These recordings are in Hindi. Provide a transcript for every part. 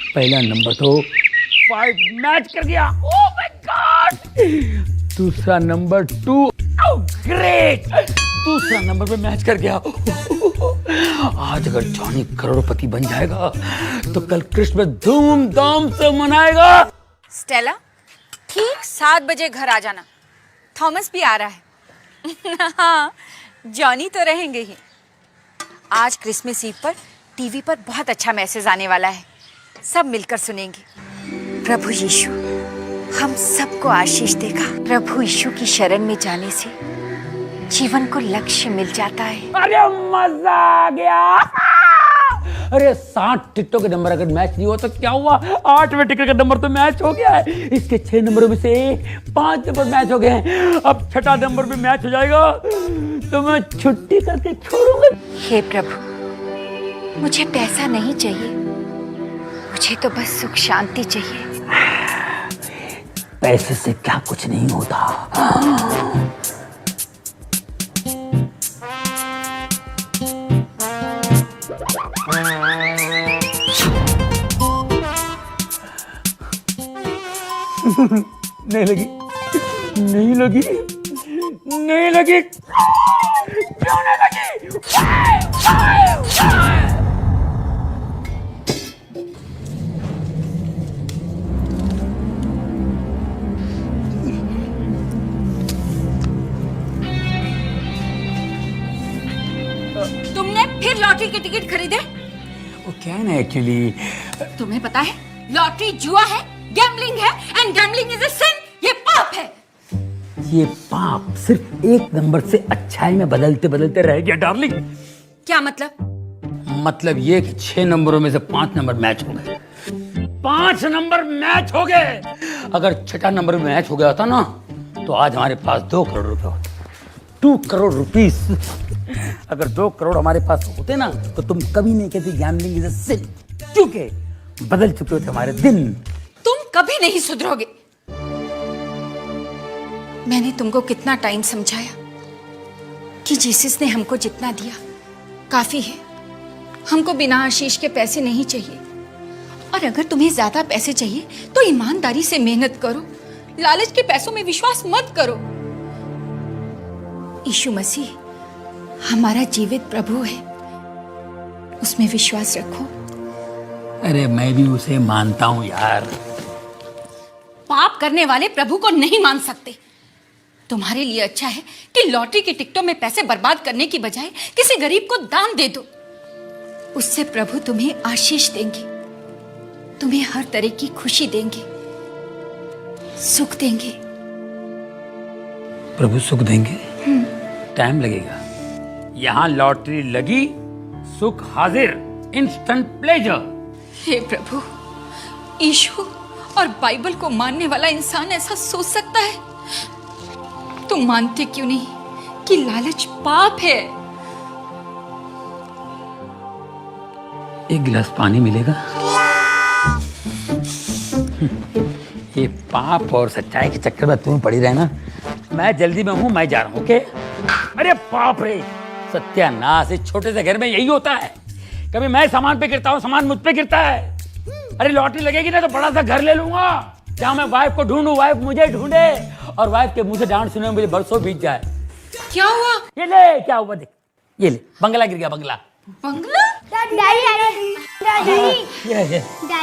पहला नंबर तो 5 मैच कर गया, ओह माय गॉड। दूसरा नंबर 2, ओह ग्रेट, दूसरा नंबर पे मैच कर गया। आज अगर जॉनी करोड़पति बन जाएगा तो कल क्रिसमस धूमधाम से मनाएगा। स्टेला, ठीक 7 बजे घर आ जाना, थॉमस भी आ रहा है। हाँ, जॉनी तो रहेंगे ही। आज क्रिसमस ईव पर टीवी पर बहुत अच्छा मैसेज आने वाला है, सब मिलकर सुनेंगे। प्रभु यीशु हम सबको आशीष देगा। प्रभु यीशु की शरण में जाने से जीवन को लक्ष्य मिल जाता है। अरे मजा आ गया। अरे 60 टिकटों के नंबर अगर मैच नहीं हुआ तो क्या हुआ, 8वें टिकट का नंबर तो मैच हो गया है। इसके 6 नंबरों में से 5 नंबर मैच हो गए हैं। अब 6ठा नंबर भी मैच हो जाएगा तो मैं छुट्टी करके छोड़ूंगा। हे प्रभु, मुझे पैसा नहीं चाहिए, मुझे तो बस सुख शांति चाहिए। पैसे से क्या कुछ नहीं होता। नहीं लगी, नहीं लगी, नहीं लगी, क्यों नहीं लगी? तुमने फिर लॉटरी के टिकट खरीदे? वो क्या है ना, एक्चुअली तुम्हें पता है लॉटरी जुआ है, गैम्बलिंग है, एंड गैम्बलिंग इज अ सिन, ये पाप है। ये पाप सिर्फ एक नंबर से अच्छाई में बदलते बदलते रह गया डार्लिंग। क्या मतलब? मतलब ये कि 6 नंबरों में से 5 नंबर मैच हो गए। 5 नंबर मैच हो गए। अगर 6ठा नंबर में मैच हो गया था ना तो आज हमारे पास 2 करोड़ रुपए होते। 2 करोड़ रुपीस। अगर 2 करोड़ हमारे पास होते ना तो तुम कभी नहीं कहती गैम्बलिंग इज अ सिन, क्योंकि बदल चुके होते हमारे दिन। तुम कभी नहीं सुधरोगे। मैंने तुमको कितना टाइम समझाया कि जीसस ने हमको जितना दिया काफी है, हमको बिना आशीष के पैसे नहीं चाहिए। और अगर तुम्हें ज्यादा पैसे चाहिए तो ईमानदारी से मेहनत करो, लालच के पैसों में विश्वास मत करो। यीशु मसीह हमारा जीवित प्रभु है, उसमें विश्वास रखो। अरे मैं भी उसे मानता हूं यार। पाप करने वाले प्रभु को नहीं मान सकते। तुम्हारे लिए अच्छा है कि लॉटरी की टिकटों में पैसे बर्बाद करने की बजाय किसी गरीब को दान दे दो। उससे प्रभु तुम्हें आशीष देंगे, तुम्हें हर तरह की खुशी देंगे, सुख देंगे। प्रभु सुख देंगे, टाइम लगेगा। यहाँ लॉटरी लगी, सुख हाजिर, इंस्टेंट प्लेजर। हे प्रभु, यीशु और बाइबल को मानने वाला इंसान ऐसा सोच सकता है? तुम मानते क्यों नहीं कि लालच पाप है? एक गिलास पानी मिलेगा? ये पाप और सच्चाई के चक्कर में तुम पड़ी रहना। मैं जल्दी में हूं, मैं जा रहा हूं। ओके? अरे बाप रे, सत्यानाश, इस छोटे से घर में यही होता है। कभी मैं सामान पे गिरता हूँ, सामान मुझ पे गिरता है। अरे लॉटरी लगेगी ना तो बड़ा सा घर ले लूंगा जहाँ मैं वाइफ को ढूंढूं, वाइफ मुझे ढूंढे और वाइफ के मुंह से डांट सुने मुझे बरसों बीत जाए। क्या हुआ? ये ले, क्या हुआ देख, ये ले, बंगला गिर गया, बंगला। बंगला?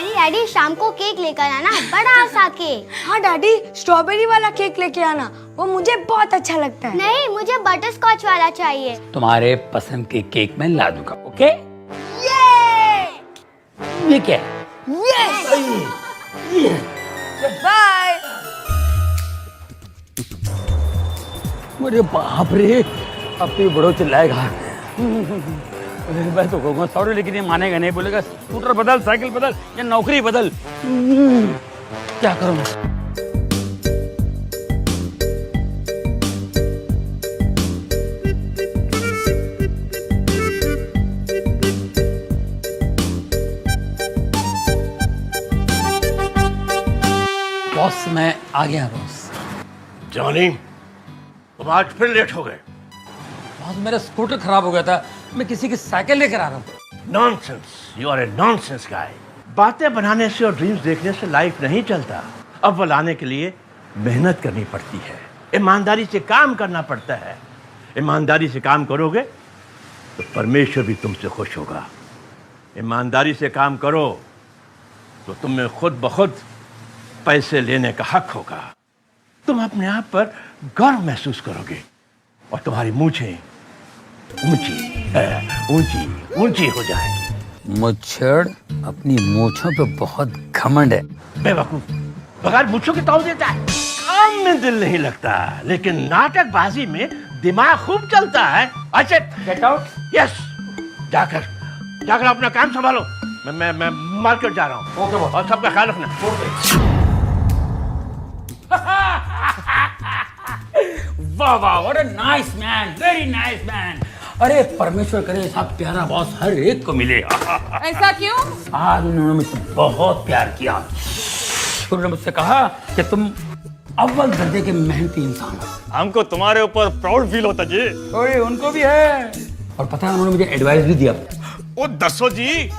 डैडी शाम को केक लेकर आना, बड़ा सा केक। हाँ डैडी, स्ट्रॉबेरी वाला केक लेके आना, वो मुझे बहुत अच्छा लगता है। नहीं, मुझे बटर स्कॉच वाला चाहिए। तुम्हारे पसंद के केक मैं ला दूंगा। ओके? ये क्या है? बाय। अरे बाप रे, अब तो ये बड़ो चिल्लाएगा। मैं तो कहूँगा सॉरी, लेकिन ये मानेगा नहीं, बोलेगा स्कूटर बदल, साइकिल बदल या नौकरी बदल। क्या करूँ? बॉस, मैं आ गया बॉस। जॉनी, तुम आज फिर लेट हो गए। बॉस, मेरा स्कूटर खराब हो गया था, मैं किसी की साइकिल लेकर आ रहा हूँ। Nonsense, you are a nonsense guy. बातें बनाने से और ड्रीम्स देखने से लाइफ नहीं चलता। अव्वल आने के लिए मेहनत करनी पड़ती है, ईमानदारी से काम करना पड़ता है। ईमानदारी से काम करोगे तो परमेश्वर भी तुमसे खुश होगा। ईमानदारी से काम करो तो तुम्हें खुद ब खुद पैसे लेने का हक होगा। तुम अपने आप पर गर्व महसूस करोगे और तुम्हारी मूंछें ऊंची ऊंची हो जाएगी। मुच्छड़ अपनी मूछों पे बहुत घमंड है। बेवकूफ, बगैर मूंछों के ताव देता है। काम में दिल नहीं लगता, लेकिन नाटकबाजी में दिमाग खूब चलता है। अच्छा, गेट आउट। यस, जाकर अपना काम संभालो। मैं मार्केट जा रहा हूँ। ओके बॉस, और सबका ख्याल रखना। वाह वाह, what a nice man, very nice man. अरे परमेश्वर करे ऐसा प्यारा बॉस हर एक को मिले। ऐसा क्यों? आज उन्होंने मुझसे बहुत प्यार किया। उन्होंने मुझसे कहा कि तुम अव्वल दर्जे के मेहनती इंसान हो। हमको तुम्हारे ऊपर प्राउड फील होता जी। ओए, उनको भी है। और पता है उन्होंने मुझे एडवाइस भी दिया। ओ दसो जी।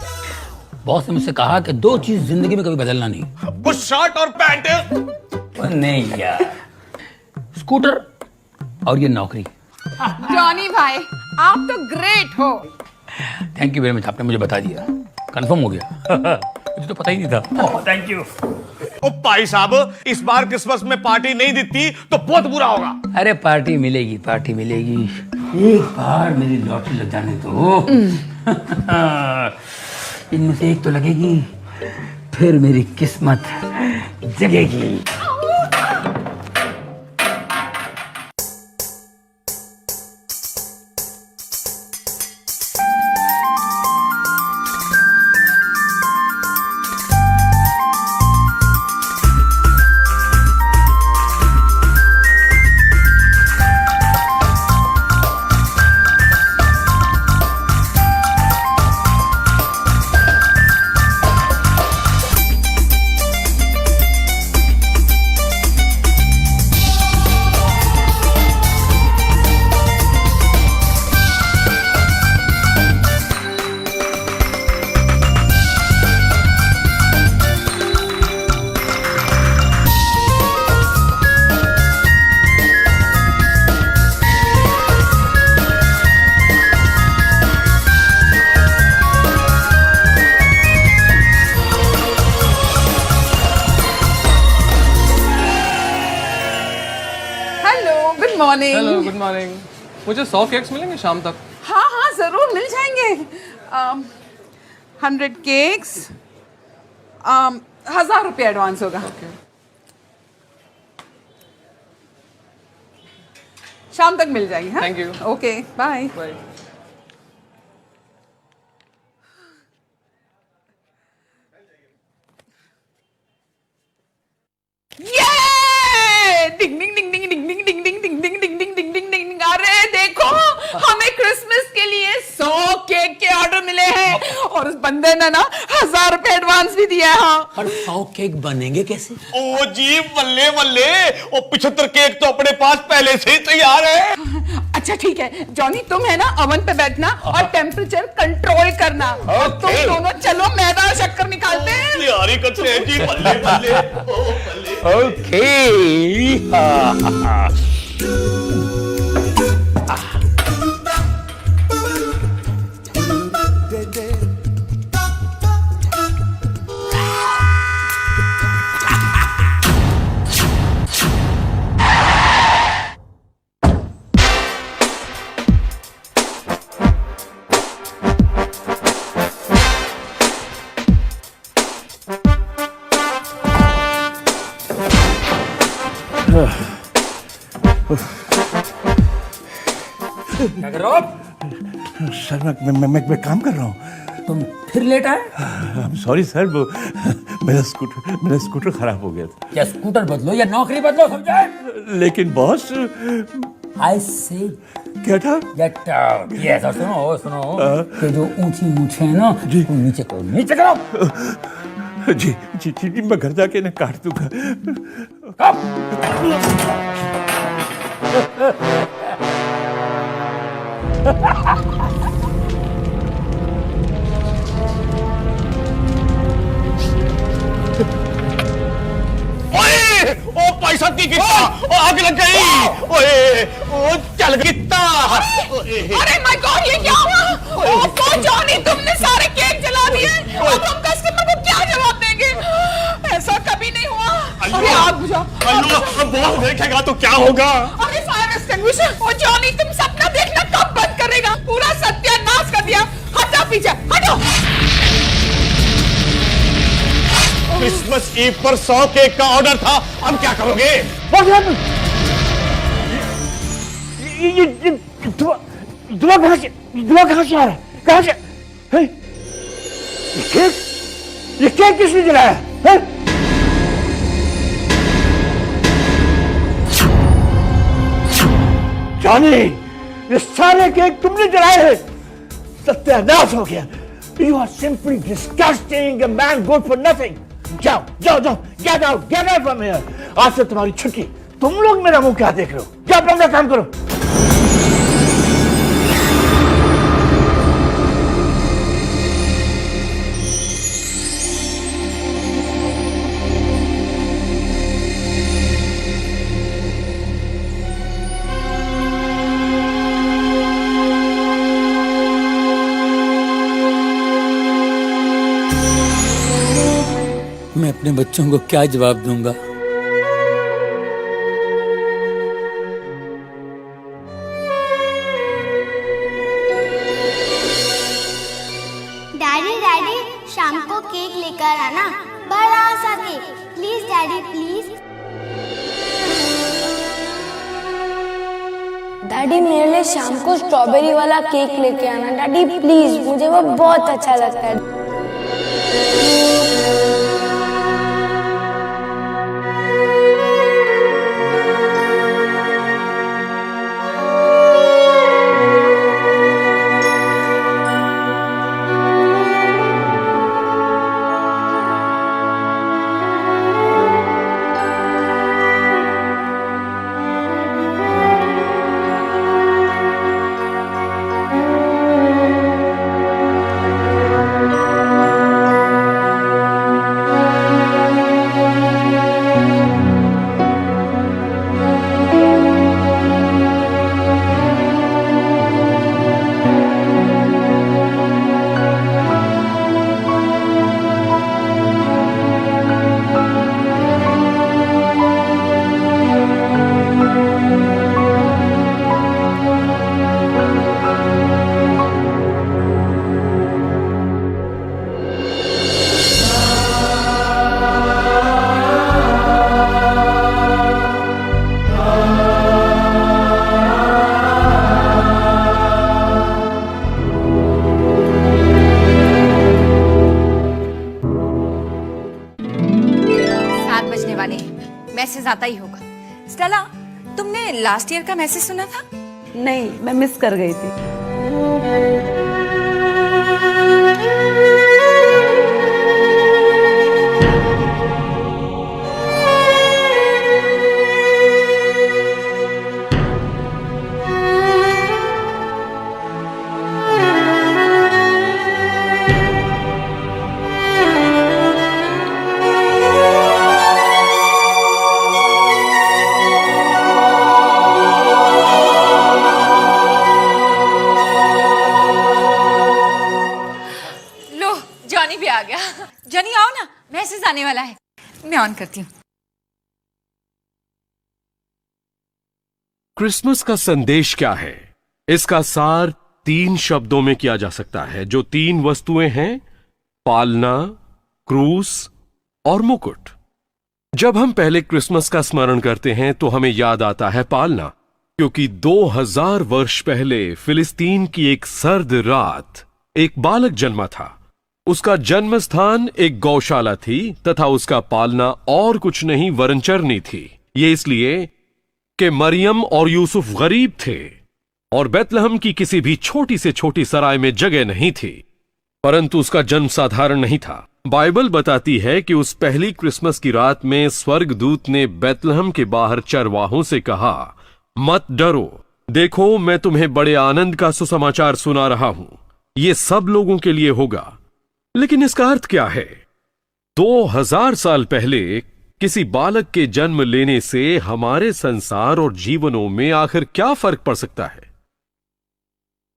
बॉस ने मुझसे कहा कि दो चीज जिंदगी में कभी बदलना नहीं। वो शर्ट और पैंट। नहीं यार, स्कूटर और ये नौकरी। जॉनी भाई, आप तो ग्रेट हो। थैंक यू वेरी मच, आपने मुझे बता दिया, कंफर्म हो गया। मुझे तो पता ही नहीं था। Thank you. ओ भाई साहब, इस बार क्रिसमस में पार्टी नहीं देती तो बहुत बुरा होगा। अरे पार्टी मिलेगी, पार्टी मिलेगी। एक बार मेरी लॉटरी लग जाने दो। इनमें से एक तो लगेगी, फिर मेरी किस्मत जगेगी। मॉर्निंग। Hello, good morning. मुझे 100 केक्स मिलेंगे शाम तक? हाँ हाँ जरूर मिल जाएंगे। 100 केक्स, 1000 रुपये एडवांस होगा। शाम तक मिल जाएगी। हाँ, Thank you. Okay, bye. Bye. Ding ding ding ding ding ding ding ding ding ding ding ding ding ding ding. अरे देखो, हमें क्रिसमस के लिए 100 केक के ऑर्डर मिले हैं और उस बंदे ने ना 1000 रुपए एडवांस भी दिया है। हाँ, और 100 केक बनेंगे कैसे? ओ जी, बल्ले बल्ले, ओ 75 केक तो अपने पास पहले से ही तैयार है। अच्छा ठीक है जॉनी, तुम है ना ओवन पे बैठना और टेम्परेचर कंट्रोल करना। और तुम दोनों चलो मैदा और शक्कर निकालते हैं। तैयारी करते हैं जी, बल्ले बल्ले। ओ बल्ले। ओके। क्या कर रहे हो? सर मैं काम कर रहा हूँ। तुम फिर लेट आए? सॉरी सर, वो मेरा स्कूटर खराब हो गया था। या स्कूटर बदलो या नौकरी बदलो, समझे? लेकिन बॉस, आई से क्या था? Get out. यस, और सुनो कि जो ऊंची मूछें हैं ना, वो नीचे करो, नीचे करो। जी जी जी, मैं घर जाके ना काट दूंगा। भाई साहब की कितना आग लग गई। ओए ओ चल कितना। अरे माय गॉड, ये क्या हुआ? ओह जॉनी, तुमने सारे केक जला दिए। अब हम कस्टमर को क्या जवाब देंगे? ऐसा कभी नहीं हुआ। अरे आग बुझाओ। बॉस देखेगा तो क्या होगा? अरे फायर एक्सटिंग्विशर। ओ जॉनी, तुम सपना देखना कब बंद करेगा? पूरा सत्यानाश कर दिया। हटो पीछे, हटो। क्रिसमस ईव पर 100 केक का ऑर्डर था, अब क्या करोगे? ये धुआं कहाँ से आ रहा है? कहाँ से? है? ये केक किसने जलाया है? जॉनी, ये सारे केक तुमने जलाए हैं। सत्यानाश हो गया। You are simply disgusting, a man good for nothing. जाओ, get out from here. आज से तुम्हारी छुट्टी। तुम लोग मेरा मुंह क्या देख रहे हो? क्या अपना काम करो। मैं अपने बच्चों को क्या जवाब दूंगा? डैडी शाम को केक लेकर आना, बड़ा सा cake. Please daddy, please. Daddy मेरे लिए शाम को स्ट्रॉबेरी वाला केक लेके आना डैडी प्लीज, मुझे वो बहुत अच्छा लगता है। मैसेज आता ही होगा। स्टेला, तुमने लास्ट ईयर का मैसेज सुना था? नहीं, मैं मिस कर गई थी। जॉनी आओ ना, मैसेज आने वाला है। मैं ऑन करती हूँ। क्रिसमस का संदेश क्या है? इसका सार 3 शब्दों में किया जा सकता है। जो 3 वस्तुएं हैं, पालना, क्रूस और मुकुट। जब हम पहले क्रिसमस का स्मरण करते हैं तो हमें याद आता है पालना, क्योंकि 2000 वर्ष पहले फिलिस्तीन की एक सर्द रात एक बालक जन्मा था। उसका जन्म स्थान एक गौशाला थी तथा उसका पालना और कुछ नहीं वरन चरनी थी। ये इसलिए कि मरियम और यूसुफ गरीब थे और बेतलहम की किसी भी छोटी से छोटी सराय में जगह नहीं थी। परंतु उसका जन्म साधारण नहीं था। बाइबल बताती है कि उस पहली क्रिसमस की रात में स्वर्गदूत ने बेतलहम के बाहर चरवाहों से कहा, मत डरो, देखो मैं तुम्हें बड़े आनंद का सुसमाचार सुना रहा हूं। ये सब लोगों के लिए होगा। लेकिन इसका अर्थ क्या है? 2000 साल पहले किसी बालक के जन्म लेने से हमारे संसार और जीवनों में आखिर क्या फर्क पड़ सकता है?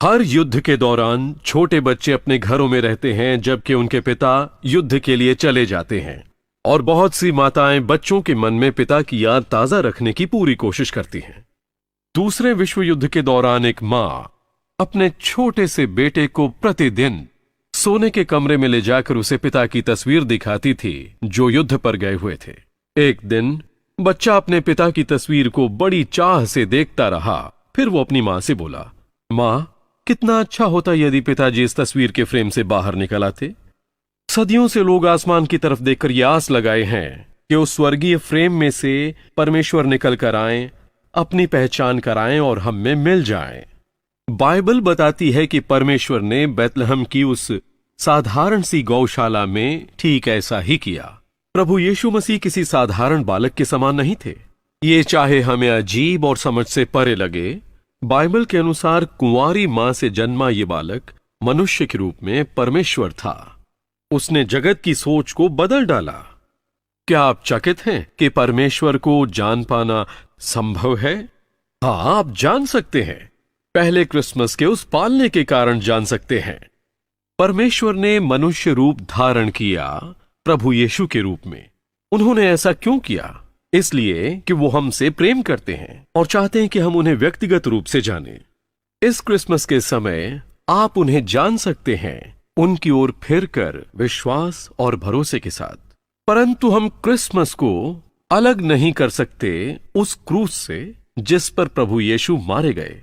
हर युद्ध के दौरान छोटे बच्चे अपने घरों में रहते हैं, जबकि उनके पिता युद्ध के लिए चले जाते हैं। और बहुत सी माताएं बच्चों के मन में पिता की याद ताजा रखने की पूरी कोशिश करती हैं। दूसरे विश्व युद्ध के दौरान एक मां अपने छोटे से बेटे को प्रतिदिन सोने के कमरे में ले जाकर उसे पिता की तस्वीर दिखाती थी जो युद्ध पर गए हुए थे। एक दिन बच्चा अपने पिता की तस्वीर को बड़ी चाह से देखता रहा। फिर वो अपनी मां से बोला, मां, कितना अच्छा होता यदि पिताजी इस तस्वीर के फ्रेम से बाहर निकल आते। सदियों से लोग आसमान की तरफ देखकर यह आस लगाए हैं कि उस स्वर्गीय फ्रेम में से परमेश्वर निकल कर आएं, अपनी पहचान कराएं और हम में मिल जाएं। बाइबल बताती है कि परमेश्वर ने बैतलहम की उस साधारण सी गौशाला में ठीक ऐसा ही किया। प्रभु यीशु मसीह किसी साधारण बालक के समान नहीं थे। ये चाहे हमें अजीब और समझ से परे लगे, बाइबल के अनुसार कुंवारी मां से जन्मा ये बालक मनुष्य के रूप में परमेश्वर था। उसने जगत की सोच को बदल डाला। क्या आप चकित हैं कि परमेश्वर को जान पाना संभव है? हाँ, आप जान सकते हैं। पहले क्रिसमस के उस पालने के कारण जान सकते हैं। परमेश्वर ने मनुष्य रूप धारण किया प्रभु यीशु के रूप में। उन्होंने ऐसा क्यों किया? इसलिए कि वो हमसे प्रेम करते हैं और चाहते हैं कि हम उन्हें व्यक्तिगत रूप से जानें। इस क्रिसमस के समय आप उन्हें जान सकते हैं, उनकी ओर फिरकर विश्वास और भरोसे के साथ। परंतु हम क्रिसमस को अलग नहीं कर सकते उस क्रूस से जिस पर प्रभु यीशु मारे गए।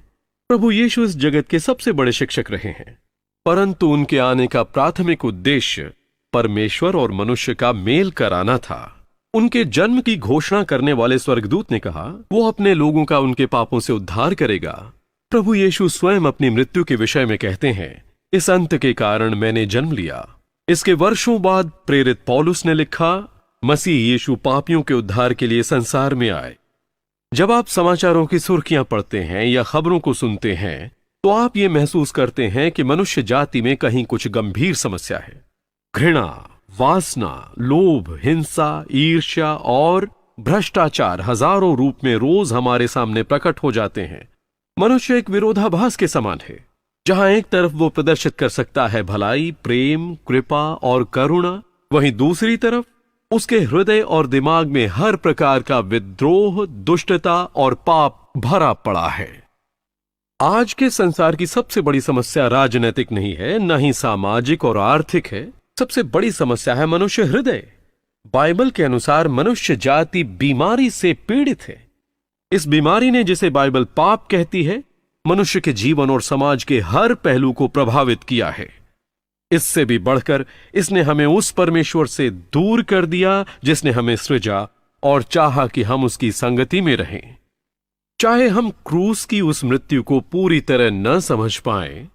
प्रभु यीशु इस जगत के सबसे बड़े शिक्षक रहे हैं, परंतु उनके आने का प्राथमिक उद्देश्य परमेश्वर और मनुष्य का मेल कराना था। उनके जन्म की घोषणा करने वाले स्वर्गदूत ने कहा वो अपने लोगों का उनके पापों से उद्धार करेगा। प्रभु यीशु स्वयं अपनी मृत्यु के विषय में कहते हैं, इस अंत के कारण मैंने जन्म लिया। इसके वर्षों बाद प्रेरित पौलुस ने लिखा, मसीह यीशु पापियों के उद्धार के लिए संसार में आए। जब आप समाचारों की सुर्खियां पढ़ते हैं या खबरों को सुनते हैं तो आप ये महसूस करते हैं कि मनुष्य जाति में कहीं कुछ गंभीर समस्या है। घृणा, वासना, लोभ, हिंसा, ईर्ष्या और भ्रष्टाचार हजारों रूप में रोज हमारे सामने प्रकट हो जाते हैं। मनुष्य एक विरोधाभास के समान है, जहां एक तरफ वो प्रदर्शित कर सकता है भलाई, प्रेम, कृपा और करुणा, वहीं दूसरी तरफ उसके हृदय और दिमाग में हर प्रकार का विद्रोह, दुष्टता और पाप भरा पड़ा है। आज के संसार की सबसे बड़ी समस्या राजनीतिक नहीं है, न ही सामाजिक और आर्थिक है। सबसे बड़ी समस्या है मनुष्य हृदय। बाइबल के अनुसार मनुष्य जाति बीमारी से पीड़ित है। इस बीमारी ने, जिसे बाइबल पाप कहती है, मनुष्य के जीवन और समाज के हर पहलू को प्रभावित किया है। इससे भी बढ़कर इसने हमें उस परमेश्वर से दूर कर दिया जिसने हमें सृजा और चाहा कि हम उसकी संगति में रहें। चाहे हम क्रूस की उस मृत्यु को पूरी तरह न समझ पाए,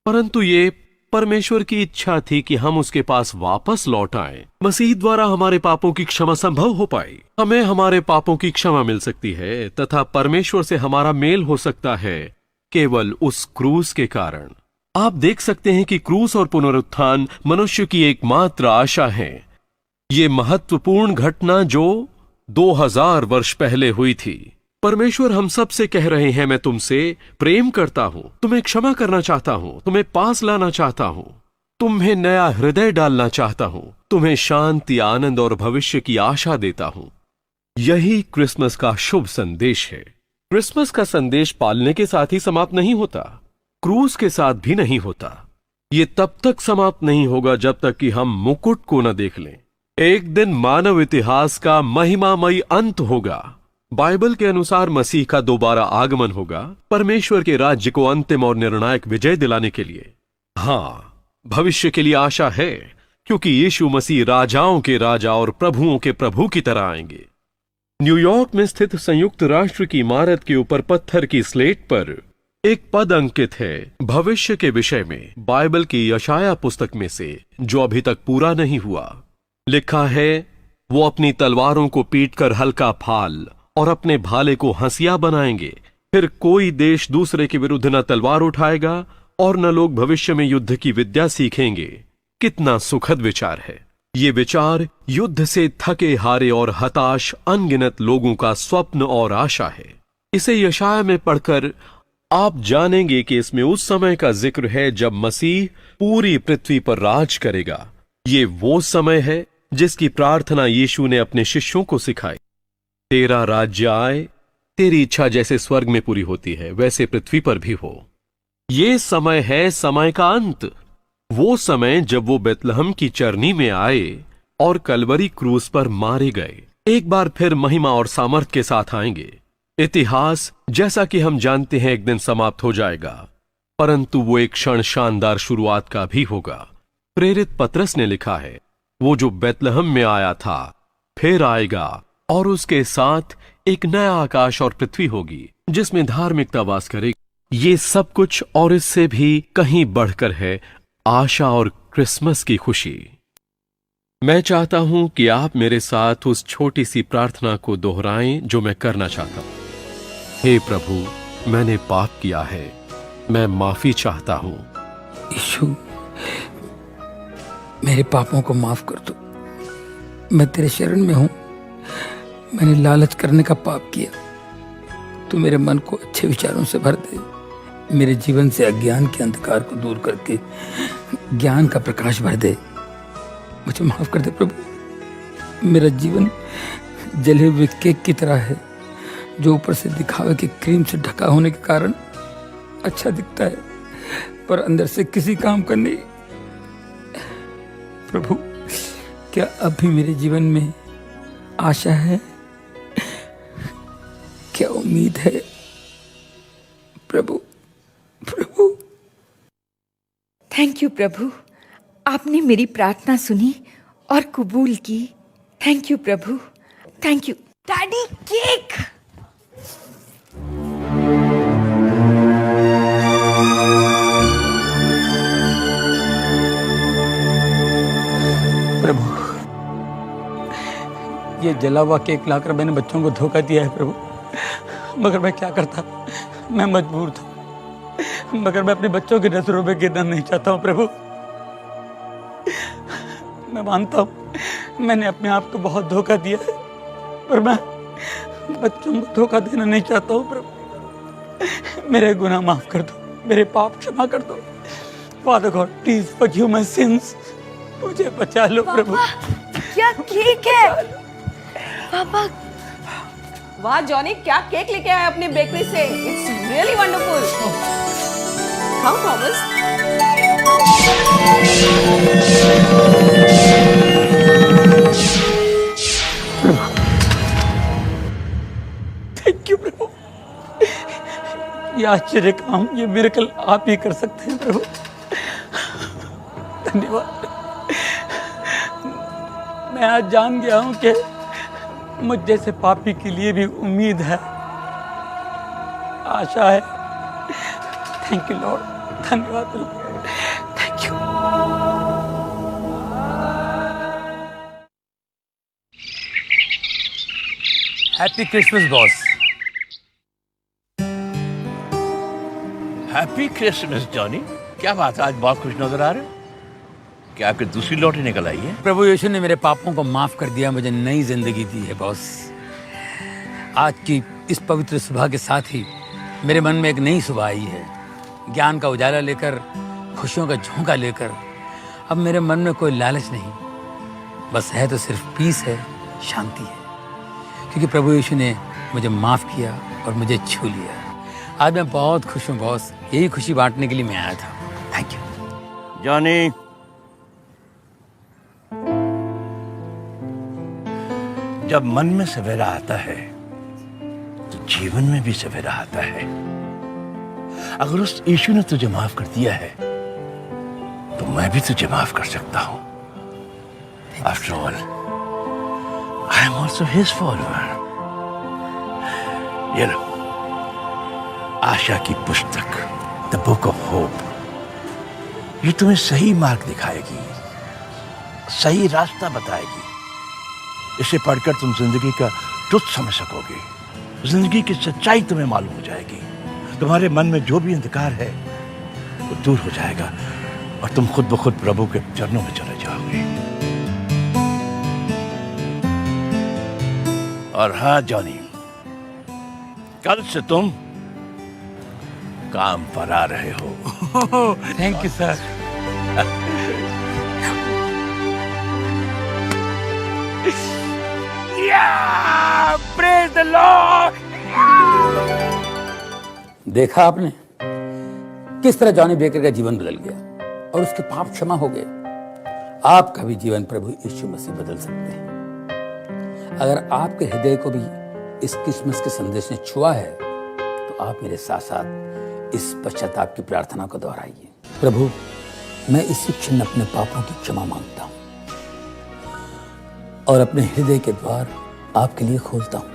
परंतु ये परमेश्वर की इच्छा थी कि हम उसके पास वापस लौट आएं। मसीह द्वारा हमारे पापों की क्षमा संभव हो पाई। हमें हमारे पापों की क्षमा मिल सकती है तथा परमेश्वर से हमारा मेल हो सकता है केवल उस क्रूस के कारण। आप देख सकते हैं कि क्रूस और पुनरुत्थान मनुष्य की एकमात्र आशा है। ये महत्वपूर्ण घटना जो 2000 वर्ष पहले हुई थी। परमेश्वर हम सब से कह रहे हैं, मैं तुमसे प्रेम करता हूं, तुम्हें क्षमा करना चाहता हूं, तुम्हें पास लाना चाहता हूं, तुम्हें नया हृदय डालना चाहता हूं, तुम्हें शांति, आनंद और भविष्य की आशा देता हूं। यही क्रिसमस का शुभ संदेश है। क्रिसमस का संदेश पालने के साथ ही समाप्त नहीं होता, क्रूस के साथ भी नहीं होता। ये तब तक समाप्त नहीं होगा जब तक कि हम मुकुट को न देख लें। एक दिन मानव इतिहास का महिमामयी अंत होगा। बाइबल के अनुसार मसीह का दोबारा आगमन होगा, परमेश्वर के राज्य को अंतिम और निर्णायक विजय दिलाने के लिए। हाँ, भविष्य के लिए आशा है, क्योंकि यीशु मसीह राजाओं के राजा और प्रभुओं के प्रभु की तरह आएंगे। न्यूयॉर्क में स्थित संयुक्त राष्ट्र की इमारत के ऊपर पत्थर की स्लेट पर एक पद अंकित है भविष्य के विषय में, बाइबल की यशाया पुस्तक में से, जो अभी तक पूरा नहीं हुआ। लिखा है, वो अपनी तलवारों को पीटकर हल्का फाल और अपने भाले को हंसिया बनाएंगे। फिर कोई देश दूसरे के विरुद्ध न तलवार उठाएगा और न लोग भविष्य में युद्ध की विद्या सीखेंगे। कितना सुखद विचार है। ये विचार युद्ध से थके हारे और हताश अनगिनत लोगों का स्वप्न और आशा है। इसे यशाया में पढ़कर आप जानेंगे कि इसमें उस समय का जिक्र है जब मसीह पूरी पृथ्वी पर राज करेगा। ये वो समय है जिसकी प्रार्थना यीशु ने अपने शिष्यों को सिखाई। तेरा राज्य आए, तेरी इच्छा जैसे स्वर्ग में पूरी होती है वैसे पृथ्वी पर भी हो। ये समय है समय का अंत, वो समय जब वो बेतलहम की चरनी में आए और कलवरी क्रूस पर मारे गए। एक बार फिर महिमा और सामर्थ के साथ आएंगे। इतिहास जैसा कि हम जानते हैं एक दिन समाप्त हो जाएगा, परंतु वो एक क्षण शानदार शुरुआत का भी होगा। प्रेरित पतरस ने लिखा है, वो जो बेतलहम में आया था फिर आएगा और उसके साथ एक नया आकाश और पृथ्वी होगी जिसमें धार्मिकता वास करेगी। ये सब कुछ और इससे भी कहीं बढ़कर है आशा और क्रिसमस की खुशी। मैं चाहता हूं कि आप मेरे साथ उस छोटी सी प्रार्थना को दोहराएं जो मैं करना चाहता हूं। हे प्रभु, मैंने पाप किया है, मैं माफी चाहता हूं। यीशु, मेरे पापों को माफ कर दो। मैं तेरे शरण में हूं। मैंने लालच करने का पाप किया। तू मेरे मन को अच्छे विचारों से भर दे। मेरे जीवन से अज्ञान के अंधकार को दूर करके ज्ञान का प्रकाश भर दे। मुझे माफ कर दे प्रभु। मेरा जीवन जले हुए केक की तरह है जो ऊपर से दिखावे के क्रीम से ढका होने के कारण अच्छा दिखता है पर अंदर से किसी काम का नहीं। प्रभु, क्या अब भी मेरे जीवन में आशा है? क्या उम्मीद है? प्रभु, प्रभु। थैंक यू प्रभु, आपने मेरी प्रार्थना सुनी और कबूल की। थैंक यू प्रभु, थैंक यू। Daddy, cake. प्रभु, ये जला हुआ केक लाकर मैंने बच्चों को धोखा दिया है प्रभु, मगर मैं क्या करता, मैं मजबूर था। मगर मैं अपने बच्चों की नजरों में गिरना नहीं चाहता हूँ प्रभु। मैं मानता हूँ मैंने अपने आप को बहुत धोखा दिया है, पर मैं बच्चों को धोखा देना नहीं चाहता हूँ प्रभु। मेरे गुनाह माफ कर दो, मेरे पाप क्षमा कर दो। Father God, please forgive my since. मुझे बचा लो प्रभु। क्या केक है पापा? वाह जॉनी, क्या केक लेके आया अपने बेकरी से। It's really wonderful. खाओ थॉमस। थैंक यू प्रभु। ये आश्चर्य काम, ये मिरेकल आप ही कर सकते हैं प्रभु। धन्यवाद। मैं आज जान गया हूं कि मुझ जैसे पापी के लिए भी उम्मीद है, आशा है। Thank you lord. धन्यवाद प्रभु। Thank you. Happy Christmas boss. Happy Christmas Johnny. क्या बात है, आज बहुत खुश नजर आ रहे हो। क्या आपकी दूसरी लॉटरी निकल आई है? प्रभु यीशु ने मेरे पापों को माफ कर दिया, मुझे नई जिंदगी दी है बॉस। आज की इस पवित्र सुबह के साथ ही मेरे मन में एक नई सुबह आई है, ज्ञान का उजाला लेकर, खुशियों का झोंका लेकर। अब मेरे मन में कोई लालच नहीं, बस है तो सिर्फ पीस है, शांति है, क्योंकि प्रभु यीशु ने मुझे माफ किया और मुझे छू लिया। आज मैं बहुत खुश हूँ बॉस। यही खुशी बांटने के लिए मैं आया था। Thank you Johnny. जब मन में सवेरा आता है तो जीवन में भी सवेरा आता है। अगर उस यीशु ने तुझे माफ कर दिया है तो मैं भी तुझे माफ कर सकता हूं। After all I am also his follower. ये लो, आशा की पुस्तक, द बुक ऑफ होप। ये तुम्हें सही मार्ग दिखाएगी, सही रास्ता बताएगी। इसे पढ़कर तुम जिंदगी का ट्रुथ समझ सकोगे। जिंदगी की सच्चाई तुम्हें मालूम हो जाएगी। तुम्हारे मन में जो भी अंधकार है वो दूर हो जाएगा और तुम खुद ब खुद प्रभु के चरणों में चले जाओगे। और हाँ जॉनी, कल से तुम काम पर आ रहे हो। Thank you sir. Praise the Lord. देखा आपने किस तरह जॉनी बेकर का जीवन बदल गया और उसके पाप क्षमा हो गए। आपका भी जीवन प्रभु यीशु मसीह बदल सकते हैं। अगर आपके हृदय को भी इस क्रिसमस के संदेश ने छुआ है तो आप मेरे साथ साथ इस पश्चाताप की प्रार्थना को दोहराइए। प्रभु, मैं इसी क्षण अपने पापों की क्षमा मांगता हूं और अपने हृदय के द्वार आपके लिए खोलता हूं।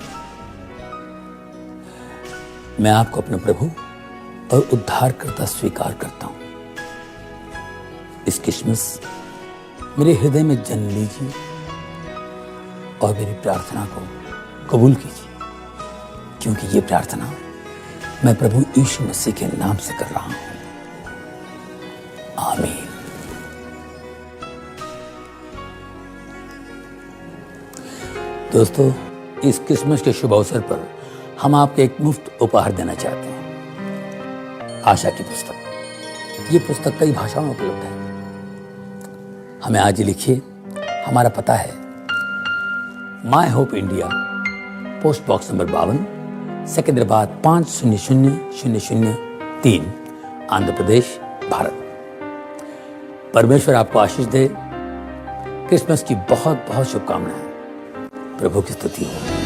मैं आपको अपने प्रभु और उद्धारकर्ता स्वीकार करता हूं। इस क्रिसमस मेरे हृदय में जन्म लीजिए और मेरी प्रार्थना को कबूल कीजिए, क्योंकि ये प्रार्थना मैं प्रभु यीशु मसीह के नाम से कर रहा हूं। आमीन। दोस्तों, इस क्रिसमस के शुभ अवसर पर हम आपको एक मुफ्त उपहार देना चाहते हैं, आशा की पुस्तक। ये पुस्तक कई भाषाओं में उपलब्ध है। हमें आज ही लिखिए। हमारा पता है my hope India, post box number 52, Secunderabad 500003, Andhra Pradesh, Bharat. परमेश्वर आपको आशीष दे। क्रिसमस की बहुत बहुत शुभकामनाएं। प्रभु की स्तुति हो।